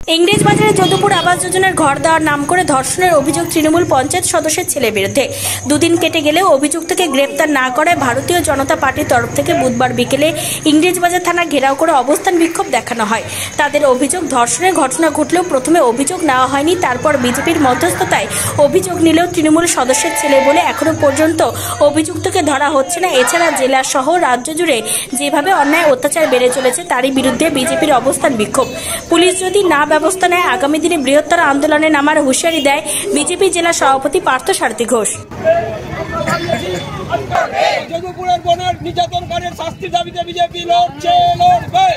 ইংরেজবাজারে যদুপুর আবাস যোজনার ঘর দেওয়ার নাম করে ধর্ষণের অভিযোগ তৃণমূল পঞ্চায়েত সদস্যের ছেলের বিরুদ্ধে। দুদিন কেটে গেলেও অভিযুক্তকে গ্রেপ্তার না করায় ভারতীয় জনতা পার্টির তরফ থেকে বুধবার বিকেলে ইংরেজবাজার থানা ঘেরাও করে অবস্থান বিক্ষোভ দেখানো হয়। তাদের অভিযোগ, ধর্ষণের ঘটনা ঘটলেও প্রথমে অভিযোগ নেওয়া হয়নি, তারপর বিজেপির মধ্যস্থতায় অভিযোগ নিলেও তৃণমূল সদস্যের ছেলে বলে এখনো পর্যন্ত অভিযুক্তকে ধরা হচ্ছে না। এছাড়া জেলা সহ রাজ্য জুড়ে যেভাবে অন্যায় অত্যাচার বেড়ে চলেছে তারই বিরুদ্ধে বিজেপির অবস্থান বিক্ষোভ। পুলিশ যদি না ব্যবস্থা নেয় আগামী দিনে বৃহত্তর আন্দোলনে নামার হুঁশিয়ারি দেয় বিজেপি জেলা সভাপতি পার্থ সারথী ঘোষ। যদুপুরের বোনের নির্যাতনকারীর শাস্তির দাবিতে বিজেপি লড়ছে, লড়বে।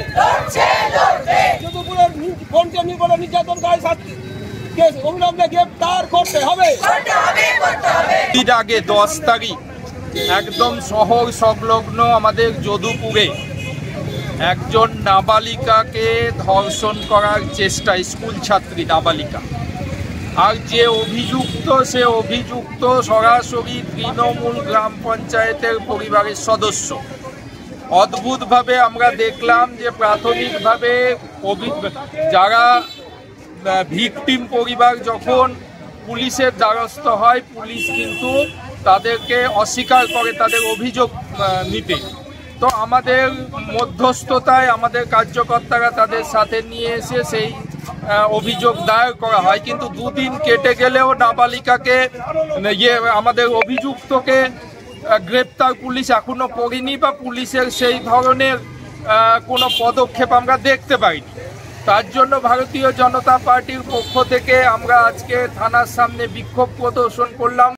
যদুপুরের বোনকে নির্যাতনকারী শাস্তিকে অবিলম্বে গ্রেফতার করতে হবে। এর আগে 10 তারিখ একদম শহর সংলগ্ন আমাদের যদুপুরে একজন নাবালিকাকে ধর্ষণ করার চেষ্টা, স্কুল ছাত্রী নাবালিকা, আর যে অভিযুক্ত সে অভিযুক্ত সরাসরি তৃণমূল গ্রাম পঞ্চায়েতের পরিবারের সদস্য। অদ্ভুতভাবে আমরা দেখলাম যে প্রাথমিকভাবে যারা ভিকটিম পরিবার যখন পুলিশের দ্বারস্থ হয়, পুলিশ কিন্তু তাদেরকে অস্বীকার করে তাদের অভিযোগ নিতে। তো আমাদের মধ্যস্থতায় আমাদের কার্যকর্তারা তাদের সাথে নিয়ে এসে সেই অভিযোগ দায়ের করা হয়, কিন্তু দুদিন কেটে গেলেও নাবালিকাকে আমাদের অভিযুক্তকে গ্রেপ্তার পুলিশ এখনো করেনি বা পুলিশের সেই ধরনের কোনো পদক্ষেপ আমরা দেখতে পাইনি। তার জন্য ভারতীয় জনতা পার্টির পক্ষ থেকে আমরা আজকে থানার সামনে বিক্ষোভ প্রদর্শন করলাম।